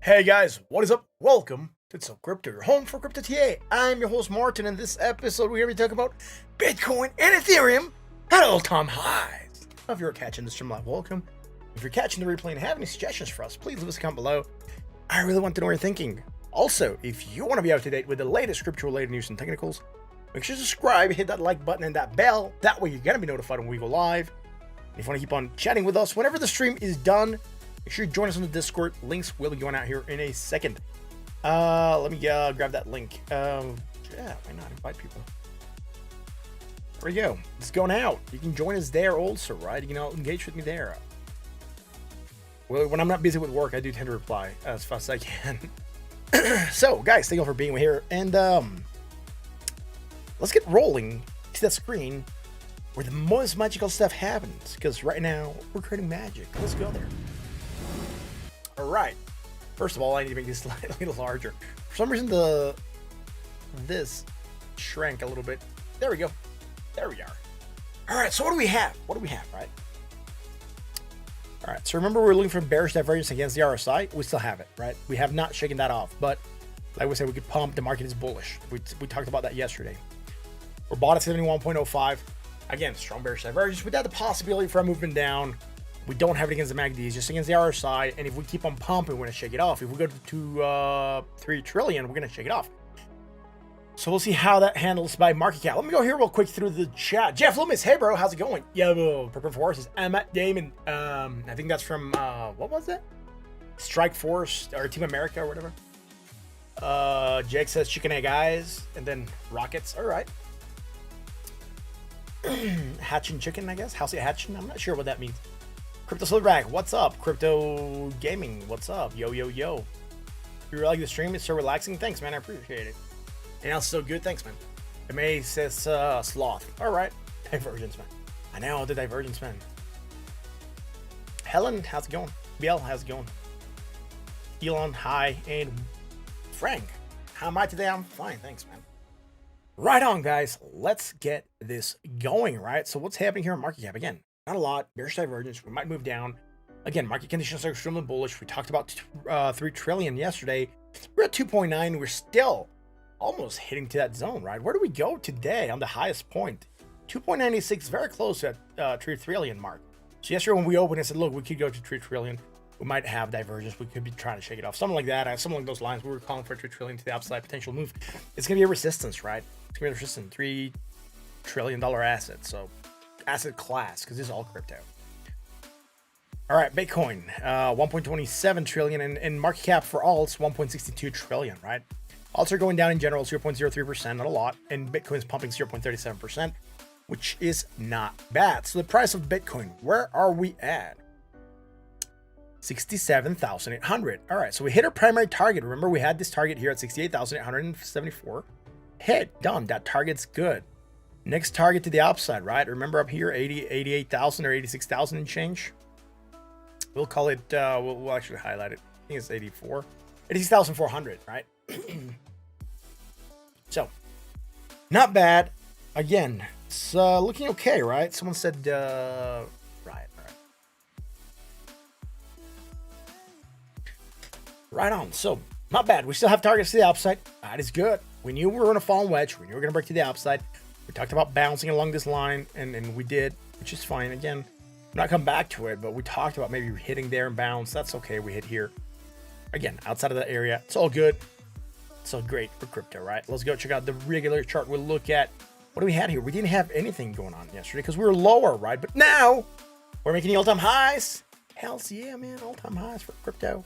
Hey guys, what is up? Welcome to TSO Crypto, your home for Crypto TA. I'm your host Martin, and in this episode we're going to be talking about Bitcoin and Ethereum at all-time highs. Now, if you're catching this stream live, welcome. If you're catching the replay and have any suggestions for us, please leave us a comment below. I really want to know what you're thinking. Also, if you want to be up to date with the latest crypto-related news and technicals, make sure to subscribe, hit that like button and that bell. That way you're going to be notified when we go live. And if you want to keep on chatting with us whenever the stream is done, make sure you join us on the Discord. Links will be going out here in a second. Let me grab that link. Yeah, why not invite people? There we go. It's going out. You can join us there also, right? You can engage with me there. Well, when I'm not busy with work, I do tend to reply as fast as I can. So, guys, thank you all for being here. And let's get rolling to that screen where the most magical stuff happens. Because right now, we're creating magic. Let's go there. All right. First of all, I need to make this a little larger. For some reason, this shrank a little bit. There we go. There we are. All right. So what do we have? What do we have, right? All right. So remember, we're looking for bearish divergence against the RSI. We still have it, right? We have not shaken that off. But like we said, we could pump. The market is bullish. We talked about that yesterday. We're bought at 71.05. Again, strong bearish divergence without the possibility for a movement down. We don't have it against the MACD, just against the RSI. And if we keep on pumping, we're going to shake it off. If we go to 3 trillion, we're going to shake it off. So we'll see how that handles by market cap. Let me go here real quick through the chat. Jeff Loomis, hey bro, how's it going? Yo, prepare for horses. I'm Matt Damon. I think that's from, what was it? Strike Force or Team America or whatever. Jake says chicken egg eyes and then rockets. All right. Hatching chicken, I guess. How's it hatching? I'm not sure what that means. Crypto Silverback, what's up? Crypto Gaming, what's up? Yo, yo, yo. You like the stream? It's so relaxing. Thanks, man. I appreciate it. And that's so good. Thanks, man. MA says sloth. All right. Divergence, man. I know the divergence, man. Helen, how's it going? Biel, how's it going? Elon, hi. And Frank, how am I today? I'm fine. Thanks, man. Right on, guys. Let's get this going, right? So what's happening here in market cap? Again, not a lot. Bearish divergence. We might move down. Again, market conditions are extremely bullish. We talked about 3 trillion yesterday. We're at 2.9. We're still almost hitting to that zone, right? Where do we go today on the highest point? 2.96, very close to that 3 trillion mark. So yesterday when we opened, I said, look, we could go to 3 trillion. We might have divergence. We could be trying to shake it off. Something like that. Something along those lines. We were calling for 3 trillion to the upside potential move. It's going to be a resistance, right? It's going to be a resistance. $3 trillion asset. So asset class, because this is all crypto. All right, Bitcoin, 1.27 trillion, and market cap for alts, 1.62 trillion, right? Alts are going down in general, 0.03%, not a lot, and Bitcoin's pumping 0.37%, which is not bad. So the price of Bitcoin, where are we at? 67,800. All right, so we hit our primary target. Remember, we had this target here at 68,874. Hit, done. That target's good. Next target to the upside, right? Remember up here, 88,000 or 86,000 and change. We'll call it, we'll actually highlight it. I think it's 86,400, right? So, not bad. Again, it's looking okay, right? Someone said, right. Right on. So, not bad. We still have targets to the upside. That is good. We knew we were going to fall in wedge. We knew we were going to break to the upside. We talked about bouncing along this line, and we did, which is fine. Again, I'm not come back to it, but we talked about maybe hitting there and bounce. That's okay. We hit here. Again, outside of that area. It's all good. It's all great for crypto, right? Let's go check out the regular chart. We'll look at what do we had here. We didn't have anything going on yesterday because we were lower, right? But now we're making the all-time highs. Hells yeah, man. All-time highs for crypto.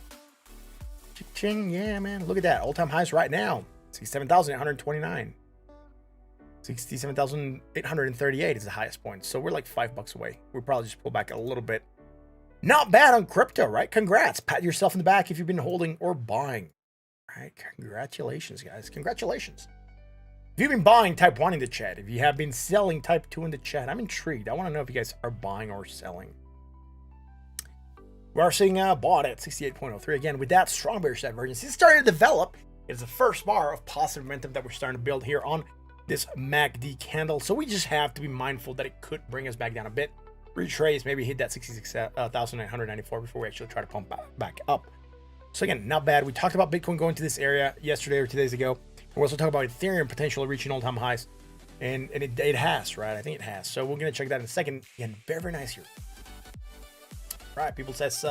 Ching, yeah, man. Look at that. All-time highs right now. 67,829. 67,838 is the highest point. So we're like $5 away. We'll probably just pull back a little bit. Not bad on crypto, right? Congrats. Pat yourself in the back if you've been holding or buying. All right. Congratulations, guys. Congratulations. If you've been buying, type 1 in the chat. If you have been selling, type 2 in the chat. I'm intrigued. I want to know if you guys are buying or selling. We are seeing bought at 68.03. Again, with that strong bearish divergence, it's starting to develop. It's the first bar of positive momentum that we're starting to build here on this MACD candle. So we just have to be mindful that it could bring us back down a bit. Retrace, maybe hit that 66,994 before we actually try to pump back up. So again, not bad. We talked about Bitcoin going to this area yesterday or 2 days ago. We also talked about Ethereum potentially reaching all-time highs. And it has, right? I think it has. So we're going to check that in a second. Again, very, very nice here. Right, people says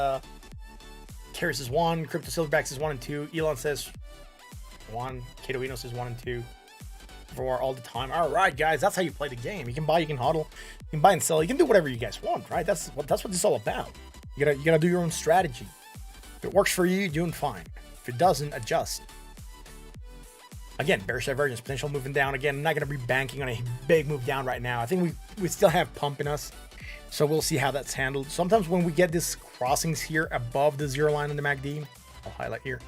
Karis is 1, Crypto Silverbacks is 1 and 2, Elon says 1, Kato Eno says 1 and 2 for all the time. All right, guys, that's how you play the game. You can buy, you can hodl, you can buy and sell, you can do whatever you guys want, right? That's what this is all about. You gotta do your own strategy. If it works for you, you're doing fine. If it doesn't, adjust. Again, bearish divergence, potential moving down. Again, I'm not gonna be banking on a big move down right now. I think we still have pump in us. So we'll see how that's handled. Sometimes when we get these crossings here above the zero line in the MACD, I'll highlight here,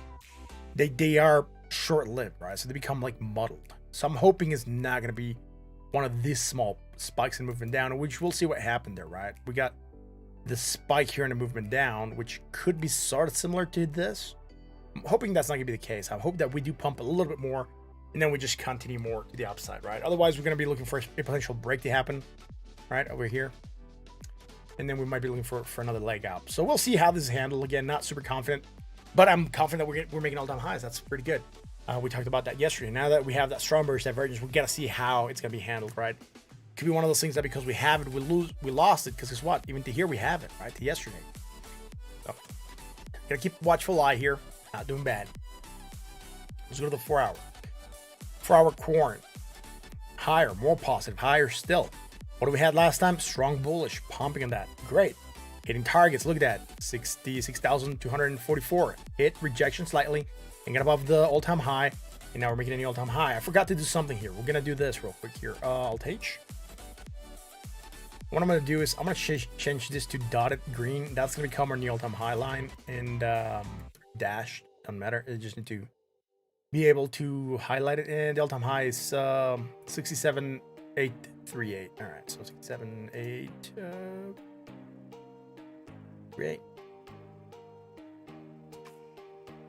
they are short-lived, right? So they become like muddled. So I'm hoping it's not going to be one of these small spikes and movement down, which we'll see what happened there, right? We got the spike here in the movement down, which could be sort of similar to this. I'm hoping that's not going to be the case. I hope that we do pump a little bit more, and then we just continue more to the upside, right? Otherwise, we're going to be looking for a potential break to happen, right, over here. And then we might be looking for another leg up. So we'll see how this is handled. Again, not super confident, but I'm confident that we're making all-time highs. That's pretty good. We talked about that yesterday. Now that we have that strong bearish divergence, we got to see how it's going to be handled, right? Could be one of those things that because we have it, we lost it. Because guess what? Even to here, we have it, right? To yesterday. So, got to keep a watchful eye here. Not doing bad. Let's go to the 4-hour. 4-hour quant. Higher, more positive, higher still. What do we had last time? Strong bullish, pumping on that. Great. Hitting targets. Look at that. 66,244. Hit rejection slightly and get above the all-time high. And now we're making any all-time high. I forgot to do something here. We're going to do this real quick here. Alt-H. What I'm going to do is I'm going to change this to dotted green. That's going to become our new all-time high line. And dash. Doesn't matter. I just need to be able to highlight it. And the all-time high is 67,838. All right, so 67,838. There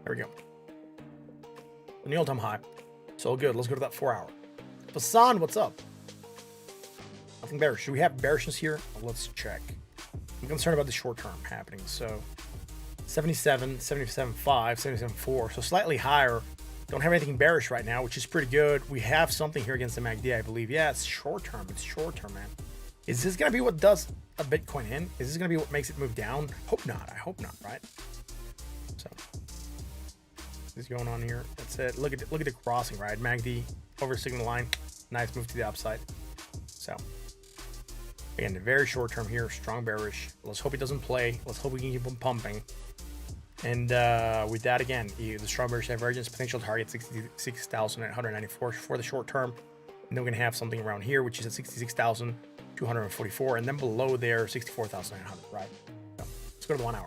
we go. The new all-time high. So good. Let's go to that 4-hour. Hassan, what's up? Nothing bearish. Do we have bearishness here? Let's check. I'm concerned about the short term happening. So 77, 77.5, 77.4. So slightly higher. Don't have anything bearish right now, which is pretty good. We have something here against the MACD, I believe. Yeah, it's short term. It's short term, man. Is this going to be what does a Bitcoin in? Is this going to be what makes it move down? Hope not. I hope not, right? So what's going on here? That's it. Look at the crossing, right? MACD over signal line. Nice move to the upside. So again, very short term here. Strong bearish. Let's hope it doesn't play. Let's hope we can keep on pumping. And with that, again, the strong bearish divergence potential target 66,894 for the short term. And then we're going to have something around here, which is at 66,244. And then below there, 64,900, right? So let's go to the 1 hour.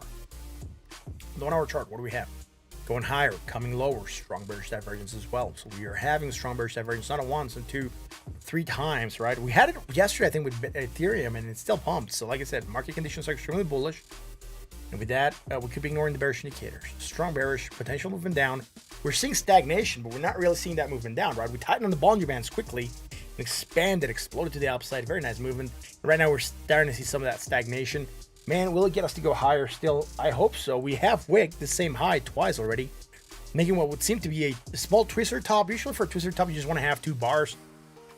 The 1 hour chart, what do we have? Going higher, coming lower, strong bearish divergence as well. So we are having strong bearish divergence not once and two, 3 times, right? We had it yesterday, I think, with Ethereum, and it's still pumped. So like I said, market conditions are extremely bullish. And with that, we could be ignoring the bearish indicators. Strong bearish, potential movement down. We're seeing stagnation, but we're not really seeing that movement down, right? We tightened on the Bollinger Bands quickly, expanded, exploded to the upside. Very nice movement. And right now, we're starting to see some of that stagnation. Man, will it get us to go higher still? I hope so. We have wigged the same high twice already, making what would seem to be a small twister top. Usually for a twister top, you just want to have 2 bars.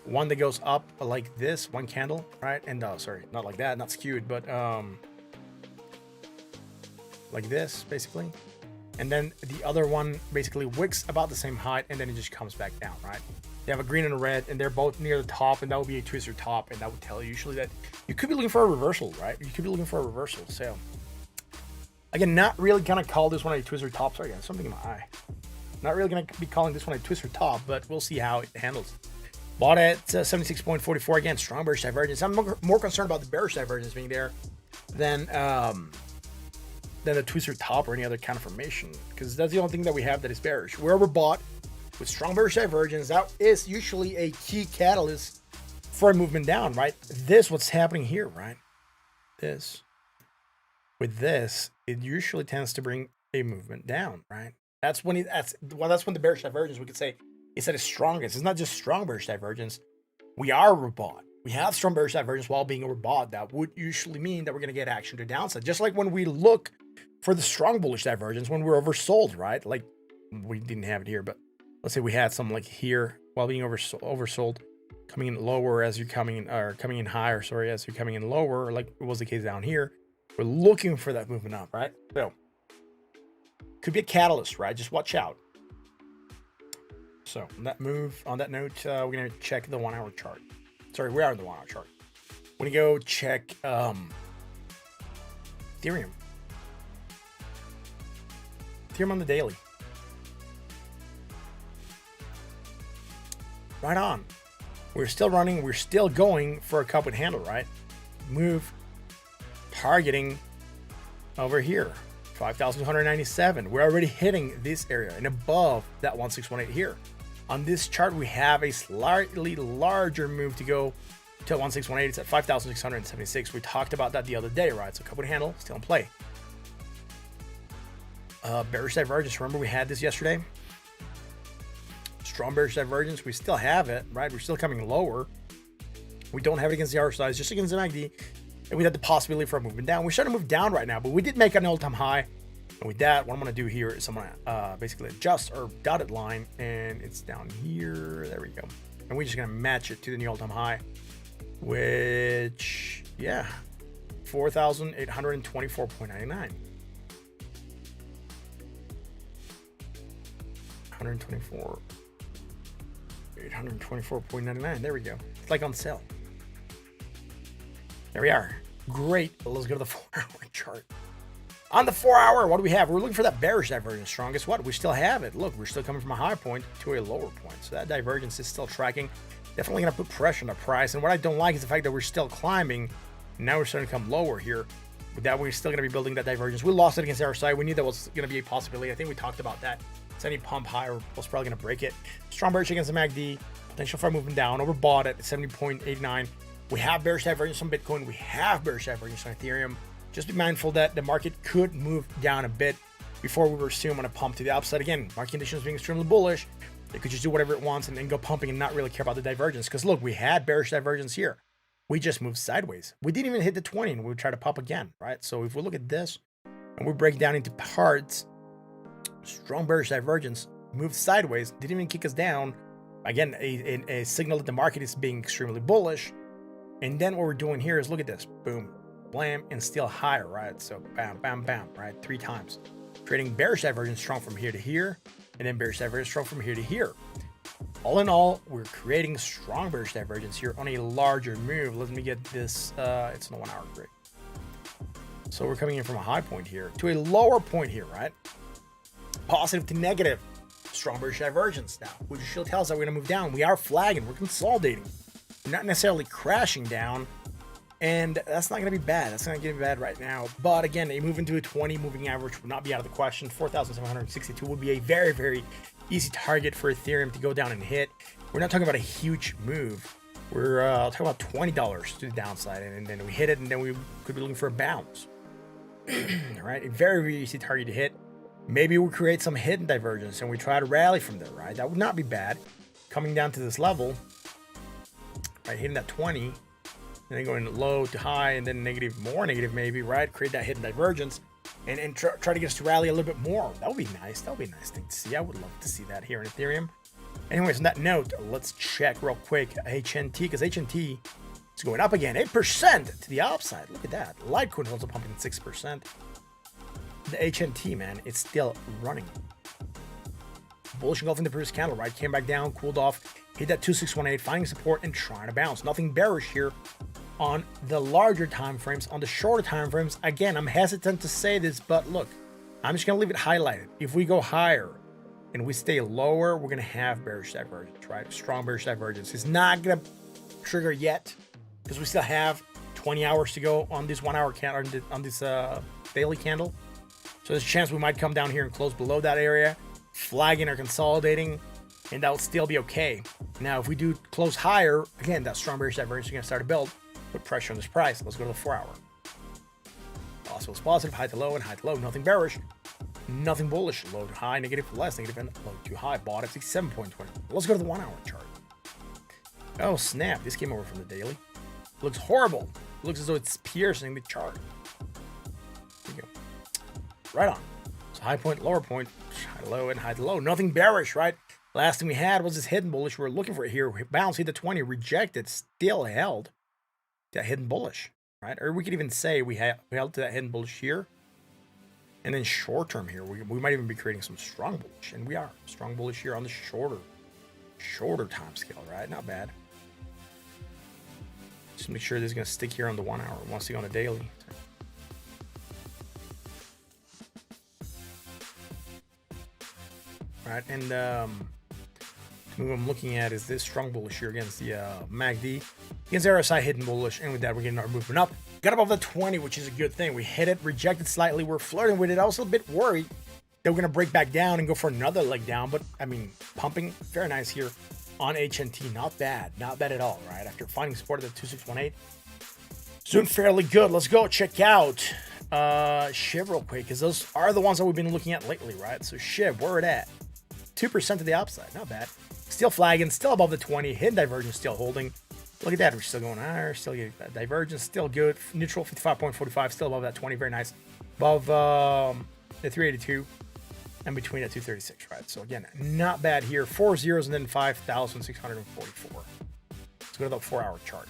One that goes up like this, one candle, right? And sorry, not like that, not skewed, but like this, basically. And then the other one basically wicks about the same height, and then it just comes back down, right? They have a green and a red, and they're both near the top, and that would be a twister top, and that would tell you usually that you could be looking for a reversal, right? You could be looking for a reversal. So again, not really gonna call this one a twister top. Sorry, guys, something in my eye. Not really gonna be calling this one a twister top, but we'll see how it handles. Bought at 76.44. Again, strong bearish divergence. I'm more concerned about the bearish divergence being there than a twister top or any other kind of formation, because that's the only thing that we have that is bearish. We're overbought with strong bearish divergence. That is usually a key catalyst for a movement down, right? This, what's happening here, right? This, with this, it usually tends to bring a movement down, right? That's when that's when the bearish divergence, we could say, is at its strongest. It's not just strong bearish divergence. We are overbought. We have strong bearish divergence while being overbought. That would usually mean that we're going to get action to downside. Just like when we look for the strong bullish divergence when we're oversold, right? Like we didn't have it here, but let's say we had some like here while being oversold, coming in lower as you're coming in, or coming in higher, sorry, as you're coming in lower, like it was the case down here. We're looking for that movement up, right? So could be a catalyst, right? Just watch out. So on that note, we're going to check the 1 hour chart. Sorry, we are in the 1 hour chart. We're going to go check Ethereum. Ethereum on the daily. Right on. We're still running. We're still going for a cup and handle, right? Move. Targeting over here. 5,297. We're already hitting this area and above that 1618 here. On this chart, we have a slightly larger move to go to 1618. It's at 5,676. We talked about that the other day, right? So cup and handle still in play. Bearish divergence. Remember we had this yesterday? Strong bearish divergence. We still have it, right? We're still coming lower. We don't have it against the R size, just against the MACD. And we had the possibility for a movement down. We're starting to move down right now, but we did make an all-time high. And with that, what I'm going to do here is I'm going to basically adjust our dotted line, and it's down here. There we go. And we're just going to match it to the new all-time high, which, yeah, 4,824.99. 824.99. There we go. It's like on sale. There we are. Great. Let's go to the 4 hour chart. On the 4 hour, what do we have? We're looking for that bearish divergence. Strongest what? We still have it. Look, we're still coming from a high point to a lower point. So that divergence is still tracking. Definitely going to put pressure on the price. And what I don't like is the fact that we're still climbing. Now we're starting to come lower here. With that, we're still going to be building that divergence. We lost it against our side. We knew that was going to be a possibility. I think we talked about that. Any pump higher was probably going to break it. Strong bearish against the MACD. Potential for moving down. Overbought at 70.89. We have bearish divergence on Bitcoin. We have bearish divergence on Ethereum. Just be mindful that the market could move down a bit before we assume on a pump to the upside. Again, market conditions being extremely bullish. It could just do whatever it wants and then go pumping and not really care about the divergence. Because look, we had bearish divergence here. We just moved sideways. We didn't even hit the 20 and we would try to pop again, right? So if we look at this and we break down into parts, strong bearish divergence, moved sideways, didn't even kick us down. Again, a signal that the market is being extremely bullish. And then what we're doing here is look at this. Boom, blam, and still higher, right? So bam, bam, bam, right? 3 times. Creating bearish divergence strong from here to here. And then bearish divergence strong from here to here. All in all, we're creating strong bearish divergence here on a larger move. Let me get this, it's in the 1 hour grid. So we're coming in from a high point here to a lower point here, right? Positive to negative, strong bearish divergence now, which still tells us that we're gonna move down. We are flagging, we're consolidating. We're not necessarily crashing down, and that's not gonna be bad. That's not gonna be bad right now. But again, a move into a 20 moving average would not be out of the question. 4,762 would be a very, very easy target for Ethereum to go down and hit. We're not talking about a huge move. We're talking about $20 to the downside, and then we hit it, and then we could be looking for a bounce. All right, a very, very easy target to hit. Maybe we create some hidden divergence and we try to rally from there, right? That would not be bad. Coming down to this level, right, hitting that 20, and then going low to high, and then negative, more negative maybe, right? Create that hidden divergence and try to get us to rally a little bit more. That would be nice. That would be a nice thing to see. I would love to see that here in Ethereum. Anyways, on that note, let's check real quick HNT, because HNT is going up again, 8% to the upside. Look at that. Litecoin is also pumping 6%. The HNT, man, it's still running. Bullish engulfing the previous candle, right? Came back down, cooled off, hit that 2618, finding support and trying to bounce. Nothing bearish here on the larger time frames. On the shorter time frames, again, I'm hesitant to say this, but look, I'm just gonna leave it highlighted. If we go higher and we stay lower, we're gonna have bearish divergence, right? Strong bearish divergence. It's not gonna trigger yet because we still have 20 hours to go on this 1 hour candle, on this daily candle. So there's a chance we might come down here and close below that area, flagging or consolidating, and that will still be okay. Now, if we do close higher, again, that strong bearish divergence is going to start to build, put pressure on this price. Let's go to the 4 hour. Also, it's positive, high to low and high to low. Nothing bearish, nothing bullish. Low to high, negative to less, negative and low to high. Bought at 67.20. Let's go to the 1 hour chart. Oh, snap. This came over from the daily. Looks horrible. Looks as though it's piercing the chart. There you go. Right on. So high point, lower point, high to low and high to low. Nothing bearish, right? Last thing we had was this hidden bullish. We're looking for it here. Bounce, hit the 20, rejected, still held that hidden bullish, right? Or we could even say we held to that hidden bullish here. And then short term here, we might even be creating some strong bullish. And we are strong bullish here on the shorter time scale, right? Not bad. Just make sure this is going to stick here on the 1 hour. It wants to go on the daily. Right, and the move I'm looking at is this strong bullish here against the MACD, against RSI hidden bullish, and with that we're getting our movement up. Got above the 20, which is a good thing. We hit it, rejected slightly. We're flirting with it. I was a bit worried that we're gonna break back down and go for another leg down, but I mean, pumping very nice here on HNT. Not bad at all, right? After finding support at the 2618, doing fairly good. Let's go check out Shiv real quick, because those are the ones that we've been looking at lately, right? So Shiv, where it at? 2% to the upside, not bad. Still flagging, still above the 20. Hidden divergence still holding. Look at that, we're still going higher, still getting that divergence, still good. Neutral 55.45, still above that 20, very nice. Above the 382 and between at 236, right? So again, not bad here. 4 zeros and then 5,644. Let's go to the 4 hour chart.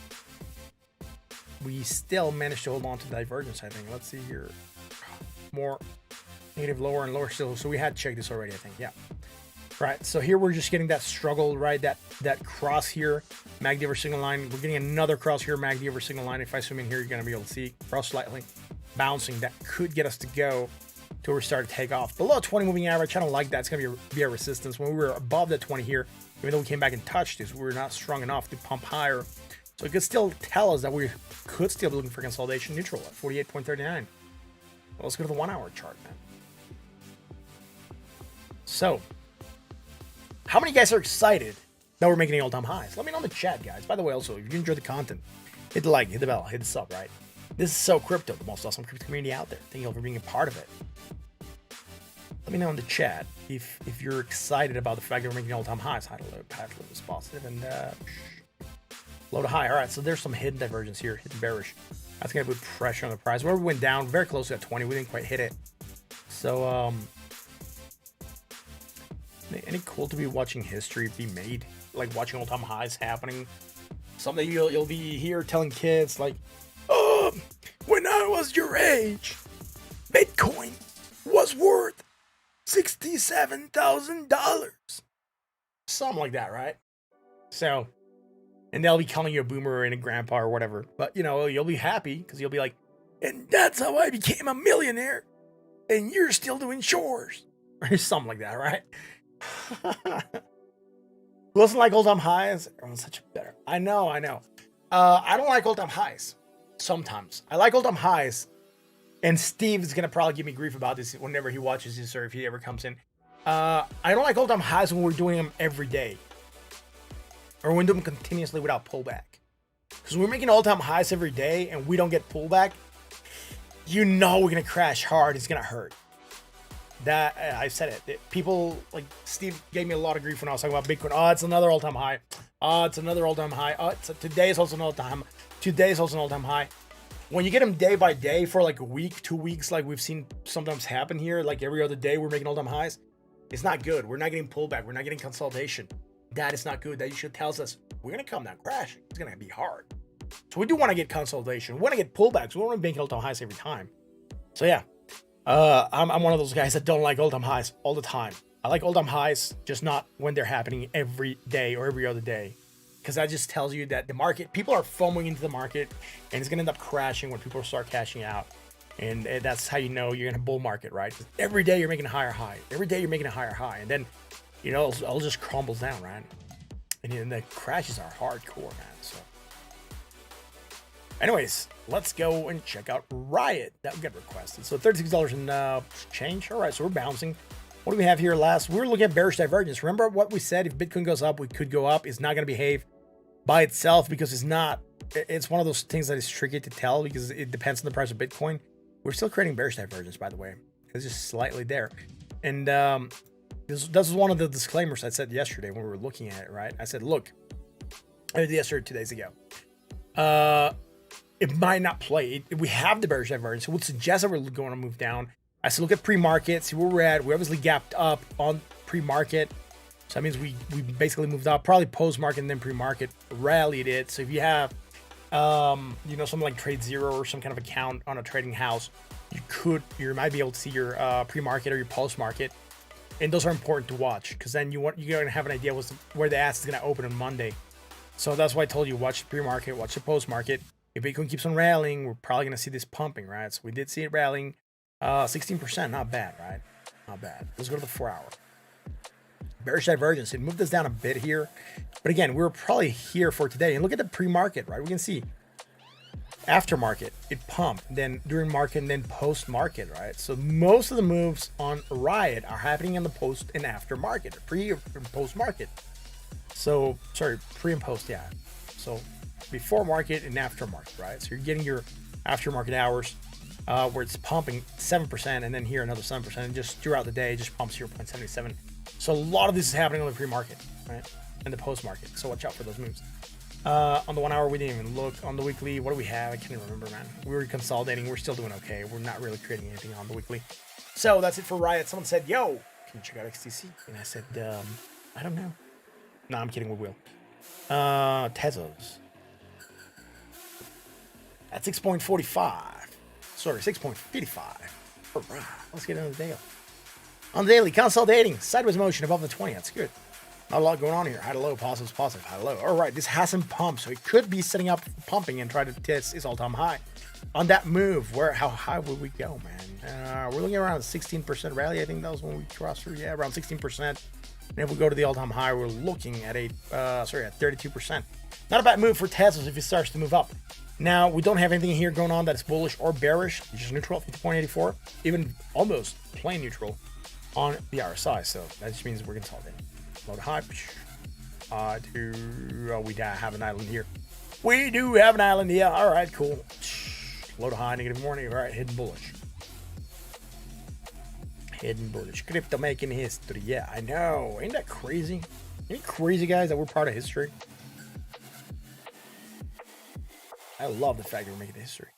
We still managed to hold on to the divergence, I think. Let's see here. More negative, lower and lower still. So we had checked this already, I think. Yeah. Right. So here we're just getting that struggle, right? That cross here, MACD over single line. We're getting another cross here, MACD over single line. If I zoom in here, you're going to be able to see cross slightly bouncing. That could get us to go till we start to take off. Below 20 moving average, I don't like that. It's going to be a resistance. When we were above that 20 here, even though we came back and touched this, we were not strong enough to pump higher. So it could still tell us that we could still be looking for consolidation neutral at 48.39. Well, let's go to the 1 hour chart, man. So, how many of you guys are excited that we're making all-time highs? Let me know in the chat, guys. By the way, also, if you enjoy the content, hit the like, hit the bell, hit the sub, right? This is TSO Crypto, the most awesome crypto community out there. Thank you all for being a part of it. Let me know in the chat if you're excited about the fact that we're making all-time highs. High to low, high to low is positive, and low to high. All right, so there's some hidden divergence here, hidden bearish. That's gonna put pressure on the price. Where we went down very close to 20, we didn't quite hit it. So any cool to be watching history be made, like watching all-time highs happening. Something you'll be here telling kids like, oh, when I was your age, Bitcoin was worth $67,000. Something like that, right? So, and they'll be calling you a boomer and a grandpa or whatever. But, you know, you'll be happy because you'll be like, and that's how I became a millionaire. And you're still doing chores. Or something like that, right? Who doesn't like all-time highs? Everyone's such a better. I know. I don't like all-time highs. Sometimes. I like all-time highs. And Steve is going to probably give me grief about this whenever he watches this or if he ever comes in. I don't like all-time highs when we're doing them every day. Or when we do them continuously without pullback. Because when we're making all-time highs every day and we don't get pullback, you know we're going to crash hard. It's going to hurt. That, I said it. People, like Steve gave me a lot of grief when I was talking about Bitcoin. Oh, it's another all-time high. Oh, it's another all-time high. Oh, today is also an all-time. Today is also an all-time high. When you get them day by day for like a week, 2 weeks, like we've seen sometimes happen here, like every other day we're making all-time highs, it's not good. We're not getting pullback. We're not getting consolidation. That is not good. That usually tells us we're going to come down crashing. It's going to be hard. So we do want to get consolidation. We want to get pullbacks. We want to make all-time highs every time. So yeah, I'm one of those guys that don't like all-time highs all the time. I like all-time highs, just not when they're happening every day or every other day. Because that just tells you that the market, people are foaming into the market and it's going to end up crashing when people start cashing out. And that's how you know you're in a bull market, right? Every day you're making a higher high. Every day you're making a higher high. And then, you know, it all just crumbles down, right? And the crashes are hardcore, man. So, anyways, let's go and check out Riot. That would get requested. So $36 and change. All right, so we're bouncing. What do we have here last? We were looking at bearish divergence. Remember what we said? If Bitcoin goes up, we could go up. It's not going to behave by itself because it's not. It's one of those things that is tricky to tell because it depends on the price of Bitcoin. We're still creating bearish divergence, by the way. It's just slightly there. And this is one of the disclaimers I said yesterday when we were looking at it, right? I said, look, yesterday, 2 days ago. It might not play. We have the bearish divergence. It would suggest that we're going to move down. I said, look at pre-market, see where we're at. We obviously gapped up on pre-market. So that means we basically moved up, probably post-market and then pre-market rallied it. So if you have, you know, something like Trade Zero or some kind of account on a trading house, you might be able to see your pre-market or your post-market. And those are important to watch because then you're going to have an idea where the ass is going to open on Monday. So that's why I told you, watch the pre-market, watch the post-market. If Bitcoin keeps on rallying, we're probably going to see this pumping, right? So we did see it rallying. 16%, not bad, right? Not bad. Let's go to the 4 hour. Bearish divergence. It moved us down a bit here. But again, we were probably here for today. And look at the pre-market, right? We can see aftermarket, it pumped. Then during market and then post-market, right? So most of the moves on Riot are happening in the post and after market, pre and post-market. So, sorry, pre and post, yeah. So before market and after market, right? So you're getting your aftermarket hours. Where it's pumping 7% and then here another 7%, and just throughout the day it just pumps 0.77. So a lot of this is happening on the pre-market, right? And the post-market. So watch out for those moves. On the 1 hour, we didn't even look. On the weekly, what do we have? I can't even remember, man. We were consolidating. We're still doing okay. We're not really creating anything on the weekly. So that's it for Riot. Someone said, yo, can you check out XTC? And I said, I don't know. No, I'm kidding. We will. Tezos. At 6.45. Sorry, 6.55. All right, let's get into the daily. On the daily, consolidating, sideways motion above the 20. That's good. Not a lot going on here. High to low, positive, high to low. All right, this hasn't pumped, so it could be setting up pumping and try to test its all-time high. On that move, how high would we go, man? We're looking around 16% rally. I think that was when we crossed through. Yeah, around 16%. And if we go to the all-time high, we're looking at at 32%. Not a bad move for Teslas if it starts to move up. Now, we don't have anything here going on that's bullish or bearish. It's just neutral, 50.84. Even almost plain neutral on the RSI. So that just means we're consolidating. Low to high. We have an island here. We do have an island here. All right, cool. Low to high, negative morning. All right, hidden bullish. hidden bullish. Crypto making history. Yeah, I know. Ain't that crazy? Ain't it crazy, guys, that we're part of history? I love the fact that we're making history.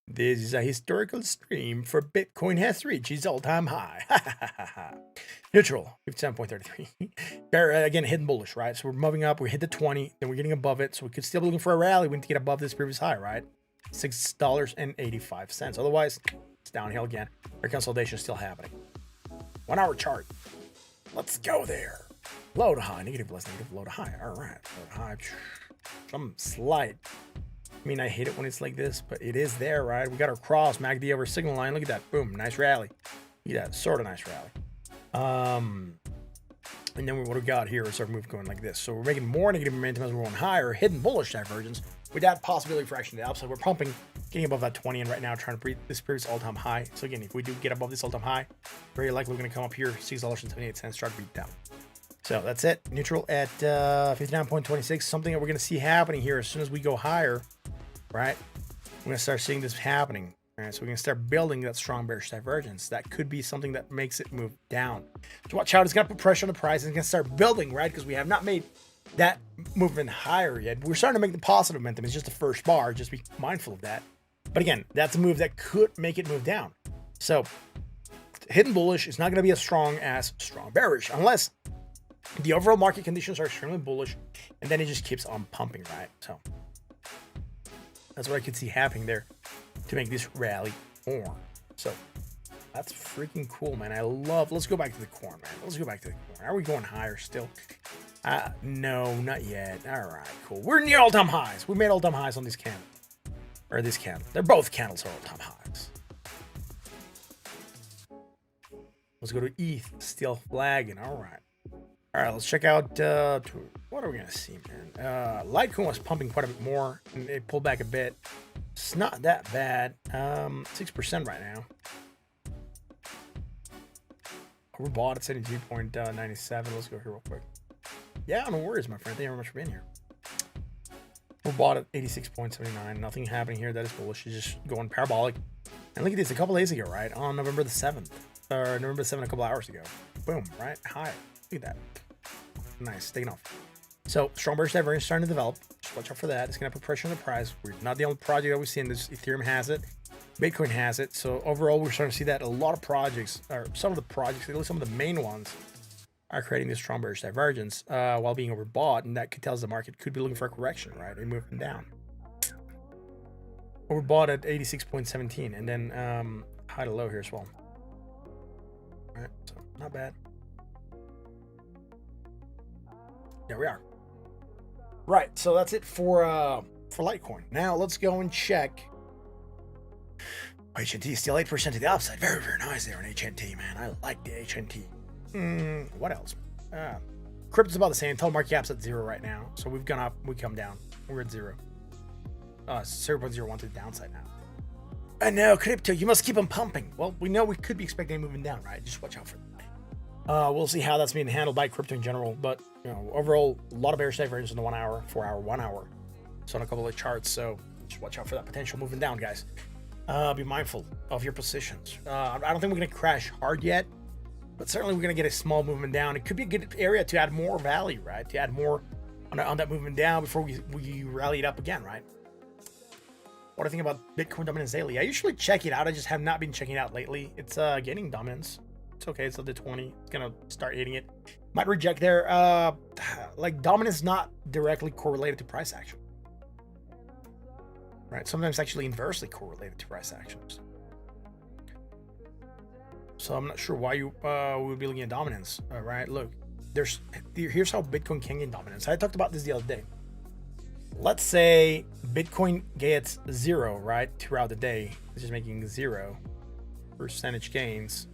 This is a historical stream for Bitcoin has reached its all-time high. Neutral, 57.33. Again, hidden bullish, right? So we're moving up. We hit the 20, then we're getting above it. So we could still be looking for a rally. We need to get above this previous high, right? $6.85. Otherwise, it's downhill again. Our consolidation is still happening. 1 hour chart. Let's go there. Low to high, negative, less negative, low to high. All right, low to high. Some slight. I mean, I hate it when it's like this, but it is there, right? We got our cross, MACD over signal line. Look at that. Boom. Nice rally. Look at that. Sort of nice rally. And then what we got here is our move going like this. So we're making more negative momentum as we're going higher. Hidden bullish divergence with that possibility for action to the upside. We're pumping, getting above that 20, and right now trying to breach this previous all-time high. So again, if we do get above this all-time high, very likely we're going to come up here, $6.78, start to beat down. So that's it. Neutral at 59.26. Something that we're going to see happening here as soon as we go higher, right? We're going to start seeing this happening. All right, so we're going to start building that strong bearish divergence. That could be something that makes it move down. So watch out. It's going to put pressure on the price. It's going to start building, right? Because we have not made that movement higher yet. We're starting to make the positive momentum. It's just the first bar. Just be mindful of that. But again, that's a move that could make it move down. So hidden bullish is not going to be as strong as strong bearish unless the overall market conditions are extremely bullish, and then it just keeps on pumping, right? So that's what I could see happening there to make this rally more. So that's freaking cool, man. I love. Let's go back to the corn, man. Let's go back to the corn. Are we going higher still? No, not yet. All right, cool. We're near all-time highs. We made all-time highs on this candle, or this candle. They're both candles are all-time highs. Let's go to ETH. Still flagging. All right. All right, let's check out, what are we going to see, man? Litecoin was pumping quite a bit more, and it pulled back a bit. It's not that bad. 6% right now. We're bought at 72.97. Let's go here real quick. Yeah, no worries, my friend. Thank you very much for being here. We're bought at 86.79. Nothing happening here that is bullish. It's just going parabolic. And look at this, a couple days ago, right? On November the 7th. Or November the 7th, a couple hours ago. Boom, right? High. Look at that. Nice, taking off. So strong bearish divergence starting to develop. Just watch out for that. It's going to put pressure on the price. We're not the only project that we've seen this. Ethereum has it. Bitcoin has it. So overall, we're starting to see that a lot of projects, or some of the projects, at least some of the main ones, are creating this strong bearish divergence while being overbought. And that could tell us the market could be looking for a correction, right? And moving down. Overbought at 86.17 and then high to low here as well. All right, so not bad. There we are. Right, so that's it for Litecoin. Now let's go and check. HNT still 8% to the upside. Very, very nice there on HNT, man. I like the HNT. What else? Crypto's about the same. Total market cap's at 0 right now. So we've gone up, we come down. We're at 0. 0.01 to the downside now. I know, crypto, you must keep them pumping. Well, we know we could be expecting moving down, right? Just watch out for that. We'll see how that's being handled by crypto in general, but you know, overall, a lot of bearish divergence in the 1 hour, 4 hour, 1 hour. So on a couple of charts, so just watch out for that potential moving down, guys. Be mindful of your positions. I don't think we're going to crash hard yet, but certainly we're going to get a small movement down. It could be a good area to add more value, right? To add more on that movement down before we rally it up again, right? What do I think about Bitcoin dominance daily? I usually check it out. I just have not been checking it out lately. It's gaining dominance. It's okay. It's up to 20. It's gonna start hitting it. Might reject there. Like dominance is not directly correlated to price action, right? Sometimes actually inversely correlated to price actions. So I'm not sure why you would be looking at dominance. All right, look, here's how Bitcoin can gain dominance. I talked about this the other day. Let's say Bitcoin gets 0, right, throughout the day. It's just making 0% gains,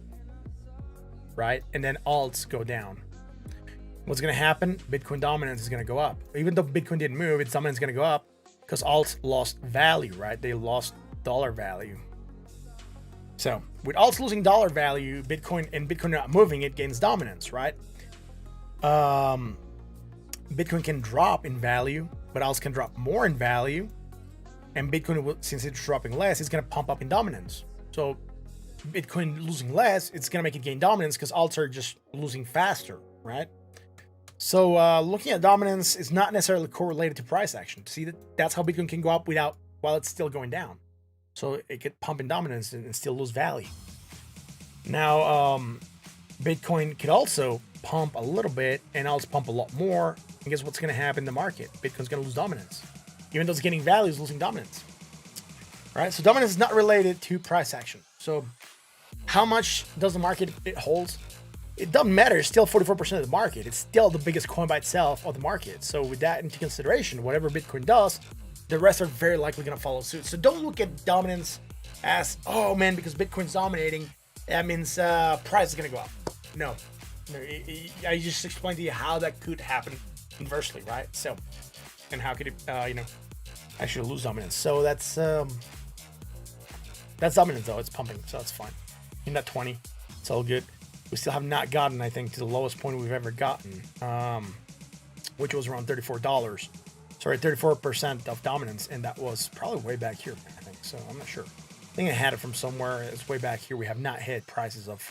right? And then alts go down. What's going to happen? Bitcoin dominance is going to go up. Even though Bitcoin didn't move, its dominance is going to go up because alts lost value, right? They lost dollar value. So with alts losing dollar value, Bitcoin not moving, it gains dominance, right? Bitcoin can drop in value, but alts can drop more in value. And Bitcoin, since it's dropping less, it's going to pump up in dominance. So Bitcoin losing less, it's going to make it gain dominance because alts are just losing faster, right? So looking at dominance is not necessarily correlated to price action. See, that's how Bitcoin can go up while it's still going down. So it could pump in dominance and still lose value. Now, Bitcoin could also pump a little bit and alts pump a lot more. And guess what's going to happen in the market? Bitcoin's going to lose dominance. Even though it's getting value, it's losing dominance. Right? So dominance is not related to price action. So how much does the market it holds? It doesn't matter. It's still 44% of the market. It's still the biggest coin by itself of the market. So with that into consideration, whatever Bitcoin does, the rest are very likely going to follow suit. So don't look at dominance as, oh man, because Bitcoin's dominating, that means price is going to go up. No. I just explained to you how that could happen inversely, right? So, and how could it, actually lose dominance. So that's dominance though. It's pumping, so that's fine. In that 20, it's all good. We still have not gotten, I think, to the lowest point we've ever gotten, which was around $34. Sorry, 34% of dominance, and that was probably way back here, I think. So I'm not sure. I think I had it from somewhere. It's way back here. We have not hit prices of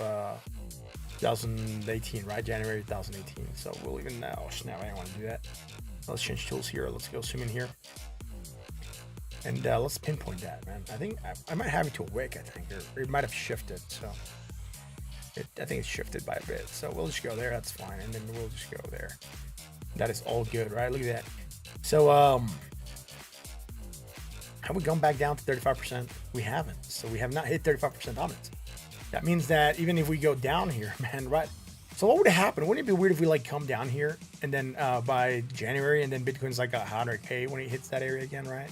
2018, right? January 2018. So we'll even now. Snap, I don't want to do that. Let's change tools here. Let's go zoom in here. And let's pinpoint that, man. I think I might have it to a wick, I think, or it might have shifted. So I think it's shifted by a bit. So we'll just go there. That's fine. And then we'll just go there. That is all good, right? Look at that. So have we gone back down to 35%? We haven't. So we have not hit 35% dominance. That means that even if we go down here, man, right? So what would happen? Wouldn't it be weird if we like come down here and then by January and then Bitcoin's like 100K when it hits that area again, right?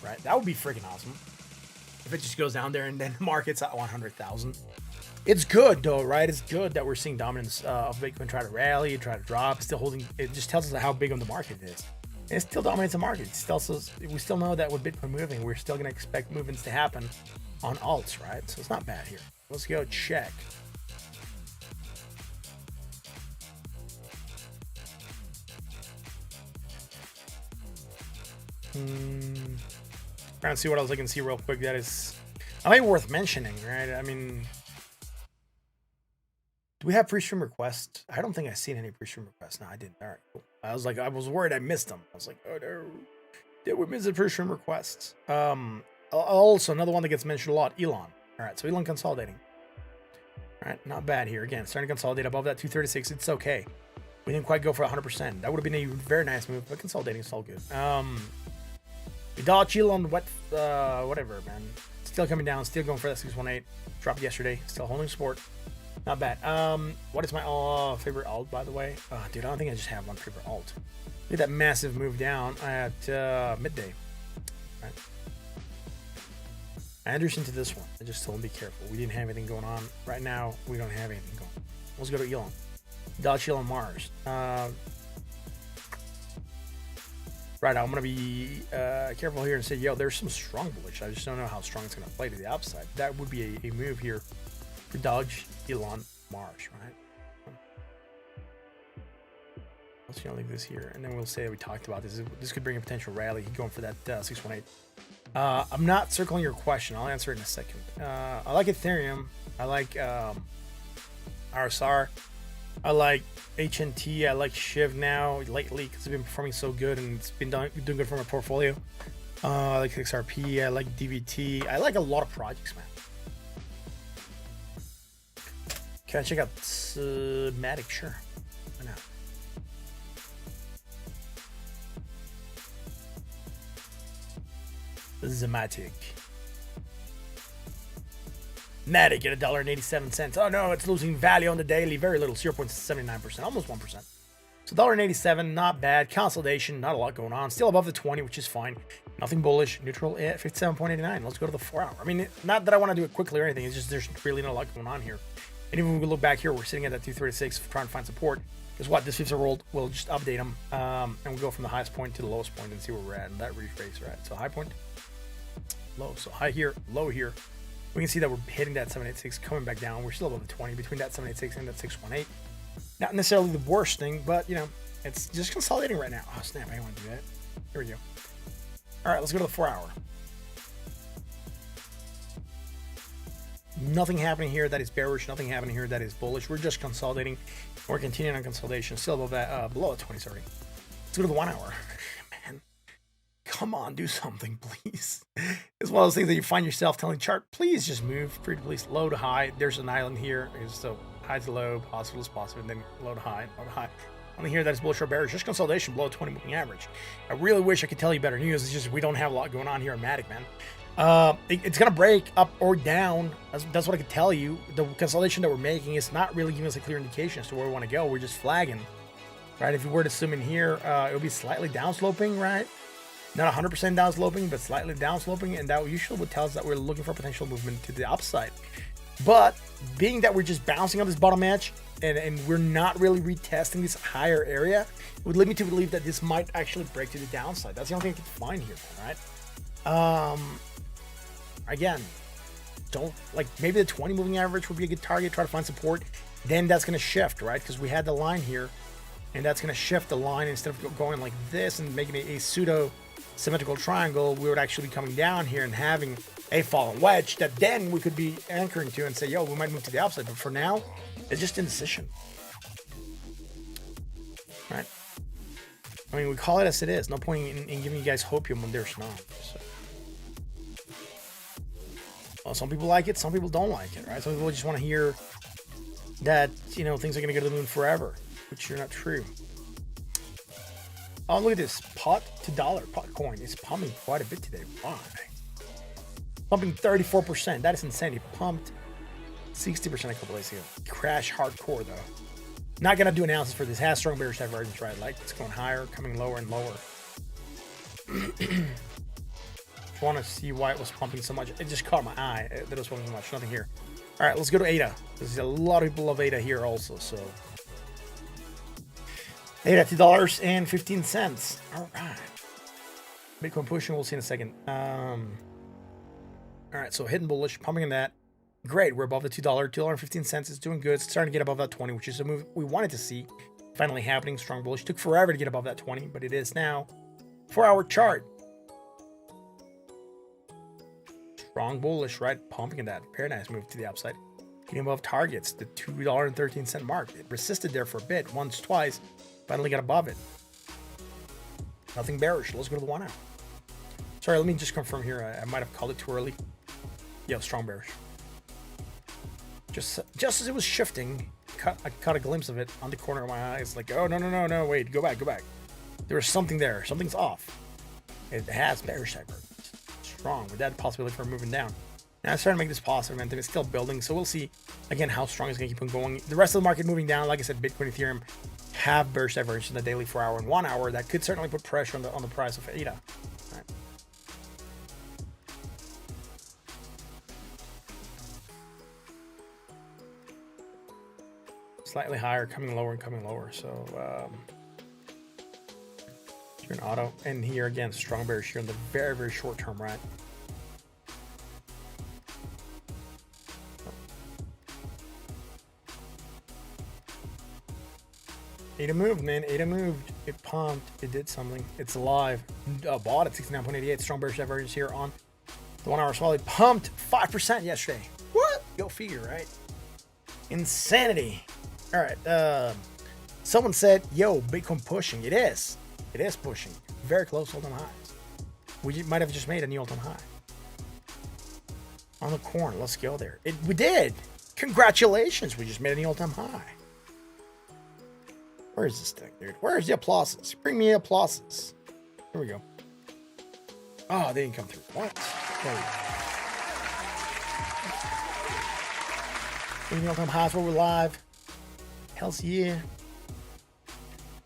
Right? That would be freaking awesome. If it just goes down there and then the market's at 100,000. It's good though, right? It's good that we're seeing dominance of Bitcoin try to rally, try to drop, still holding. It just tells us how big of the market it is. And it still dominates the market. We still know that with Bitcoin moving, we're still going to expect movements to happen on alts, right? So it's not bad here. Let's go check. Trying to see what else I can see real quick. That is, I might be worth mentioning, right? I mean, do we have pre-stream requests? I don't think I've seen any pre-stream requests. No, I didn't. All right, cool. I was worried I missed them. I was like, oh no, did we miss the pre-stream requests? Also, another one that gets mentioned a lot, Elon. All right, so Elon consolidating. All right, not bad here. Again, starting to consolidate above that 236. It's okay. We didn't quite go for 100%. That would have been a very nice move, but consolidating is all good. We dodged Elon, whatever, man. Still coming down, still going for that 618. Dropped yesterday, still holding support. Not bad. What is my favorite alt, by the way? Dude, I don't think I just have one favorite alt. Look at that massive move down at midday. Right. I understand to this one. I just told him be careful. We didn't have anything going on. Right now, we don't have anything going on. Let's go to Elon. Dodge Elon Mars. Right, I'm going to be careful here and say, yo, there's some strong bullish. I just don't know how strong it's going to play to the upside. That would be a move here for Dodge Elon Mars, right? Let's leave this here, and then we'll say we talked about this. This could bring a potential rally. Going for that 618. I'm not circling your question. I'll answer it in a second. I like Ethereum. I like RSR. I like HNT. I like Shiv now lately because it's been performing so good and it's been doing good for my portfolio. I like XRP. I like DVT. I like a lot of projects, man. Can I check out Matic? Sure. Why not? Zematic. Matic at $1.87. Oh no, it's losing value on the daily. Very little, 0.79%, almost 1%. So $1.87, not bad. Consolidation, not a lot going on. Still above the 20, which is fine. Nothing bullish. Neutral at 57.89. Let's go to the 4 hour. I mean, not that I want to do it quickly or anything. It's just there's really not a lot going on here. And even when we look back here, we're sitting at that 236, trying to find support. Guess what? This 50 world, we'll just update them, and we'll go from the highest point to the lowest point and see where we're at. And that retrace, right? So high point, low. So high here, low here. We can see that we're hitting that 786, coming back down. We're still above the 20 between that 786 and that 618. Not necessarily the worst thing, but you know, it's just consolidating right now. Oh snap! I don't want to do that. Here we go. All right, let's go to the 4 hour. Nothing happening here that is bearish. Nothing happening here that is bullish. We're just consolidating. We're continuing on consolidation. Still above that, below at 20. Sorry. Let's go to the 1 hour. Man, come on, do something, please. It's one of those things that you find yourself telling chart, please just move. Pretty please, low to high. There's an island here. So high to low, possible is positive, and then low to high, low to high. Only here that is bullish or bearish. Just consolidation below 20 moving average. I really wish I could tell you better news. It's just we don't have a lot going on here in Matic, man. It's gonna break up or down. That's what I can tell you. The consolidation that we're making is not really giving us a clear indication as to where we want to go. We're just flagging, right? If you were to zoom in here, it would be slightly downsloping, right? Not 100% downsloping, but slightly downsloping, and that usually would tell us that we're looking for potential movement to the upside. But being that we're just bouncing on this bottom edge and we're not really retesting this higher area, it would lead me to believe that this might actually break to the downside. That's the only thing I can find here, right? Again, don't like maybe the 20 moving average would be a good target. Try to find support. Then that's going to shift, right? Because we had the line here, and that's going to shift the line instead of going like this and making a pseudo symmetrical triangle. We would actually be coming down here and having a fallen wedge that then we could be anchoring to and say, yo, we might move to the upside. But for now, it's just indecision, right? I mean, we call it as it is. No point in giving you guys hopium when there's not. So. Well, some people like it, some people don't like it, right? Some people just want to hear that, you know, things are going to go to the moon forever, which are not true. Oh, look at this. Pot to dollar, pot coin is pumping quite a bit today. Why? Pumping 34%. That is insane. It pumped 60% a couple days ago. Crash hardcore, though. Not going to do analysis for this. Has strong bearish divergence, right? Like it's going higher, coming lower and lower. I want to see why it was pumping so much. It just caught my eye. That was pumping so much. Nothing here. All right, let's go to ADA. There's a lot of people love ADA here also. So ADA $2.15. All right. Bitcoin pushing. We'll see in a second. All right, so hidden bullish, pumping in that. Great. We're above the $2. $2.15 is doing good. It's starting to get above that 20, which is a move we wanted to see. Finally happening. Strong bullish. Took forever to get above that 20, but it is now. 4-hour chart. Strong bullish, right? Pumping in that. Very nice move to the upside. Getting above targets, the $2.13 mark. It resisted there for a bit, once, twice. Finally got above it. Nothing bearish. Let's go to the 1 hour. Sorry, let me just confirm here. I might have called it too early. Yeah, strong bearish. Just as it was shifting, I caught a glimpse of it on the corner of my eye. It's like, oh, no, wait, go back. There was something there. Something's off. It has bearish divergence. Strong with that possibility for moving down. Now I'm starting to make this positive momentum. It's still building, so we'll see again how strong it's going to keep on going. The rest of the market moving down. Like I said, Bitcoin, Ethereum have bearish divergence in the daily 4 hour and 1 hour. That could certainly put pressure on the price of ADA. Right. Slightly higher, coming lower. So you're in auto, and here again, strong bearish here in the very, very short term, right? ADA moved, man. ADA moved. It pumped. It did something. It's alive. Bought at 69.88. Strong bearish divergence here on the 1 hour swell. It pumped 5% yesterday. What? Go figure, right? Insanity. All right. Someone said, yo, Bitcoin pushing. It is. It is pushing. Very close all-time highs. We might have just made a new all-time high. On the corner. Let's go there. We did. Congratulations. We just made a new all-time high. Where is this thing, dude? Where's the applauses? Bring me applauses. Here we go. Oh, they didn't come through. What? There we go. New all-time highs where we're live. Hell's yeah.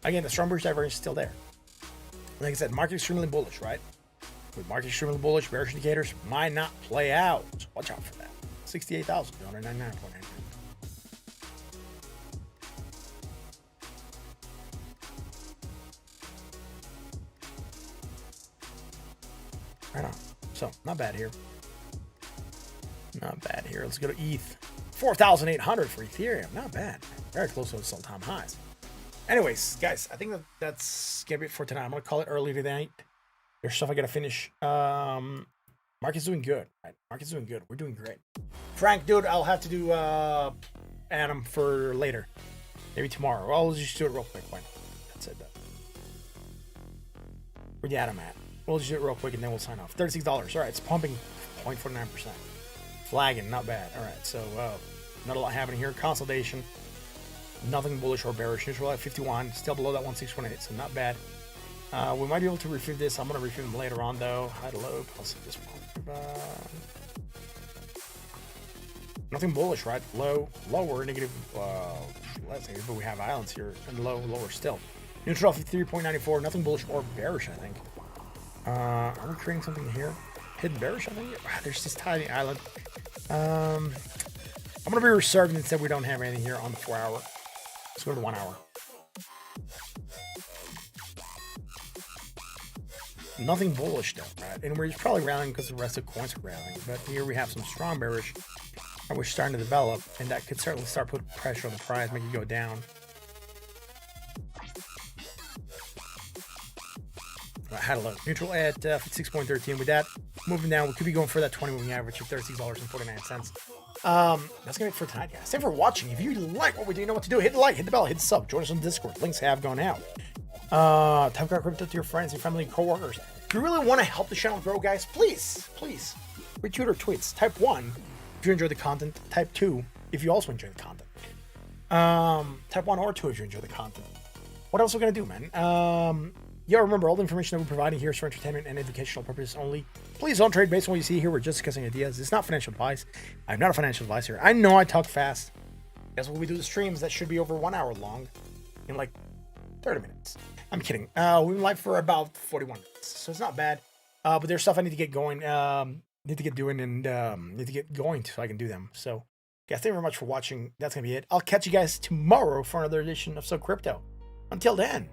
Again, the strong bearish divergence is still there. Like I said, market extremely bullish, right? With market extremely bullish, bearish indicators might not play out. So watch out for that. 68,299.99. Right on. So, not bad here. Not bad here. Let's go to ETH. 4,800 for Ethereum. Not bad. Very close to its all-time highs. Anyways, guys, I think that's gonna be it for tonight. I'm gonna call it early tonight. There's stuff I gotta finish. Market's doing good. Right? Market's doing good. We're doing great. Frank, dude, I'll have to do Adam for later. Maybe tomorrow. I'll just do it real quick. Why not? That's it. Where'd the Adam at? We'll just do it real quick and then we'll sign off. $36. All right, it's pumping 0.49%. Flagging, not bad. All right, so not a lot happening here. Consolidation. Nothing bullish or bearish. Neutral at 51. Still below that 1618, so not bad. We might be able to refute this. I'm going to refute them later on, though. High to low. I'll see this one. Nothing bullish, right? Low, lower, negative. Less negative, but we have islands here. And low, lower still. Neutral 53.94. Nothing bullish or bearish, I think. Are we creating something here? Hidden bearish, I think. There's this tiny island. I'm going to be reserved instead. We don't have anything here on the 4 hour. Let's go to the 1 hour. Nothing bullish though, right? And we're probably rallying because the rest of the coins are rallying. But here we have some strong bearish, and we're starting to develop, and that could certainly start putting pressure on the price, make it go down. I had a look. Neutral at 6.13. With that moving down, we could be going for that 20 moving average of $36.49. That's gonna be it for tonight, guys. Thanks for watching. If you like what we do, you know what to do. Hit the like, hit the bell, hit the sub. Join us on Discord. Links have gone out. Type crypto to your friends, your family, and coworkers. If you really want to help the channel grow, guys, please retweet our tweets. Type 1 if you enjoy the content. Type 2 if you also enjoy the content. Type 1 or 2 if you enjoy the content. What else are we gonna do, man? Yeah, remember, all the information that we're providing here is for entertainment and educational purposes only. Please don't trade based on what you see here. We're just discussing ideas. It's not financial advice. I'm not a financial advisor. I know I talk fast. That's when we do the streams that should be over 1 hour long in like 30 minutes. I'm kidding. We've been live for about 41 minutes, so it's not bad. But there's stuff I need to get going, need to get doing, and need to get going so I can do them. So, guys, thank you very much for watching. That's going to be it. I'll catch you guys tomorrow for another edition of TSO Crypto. Until then.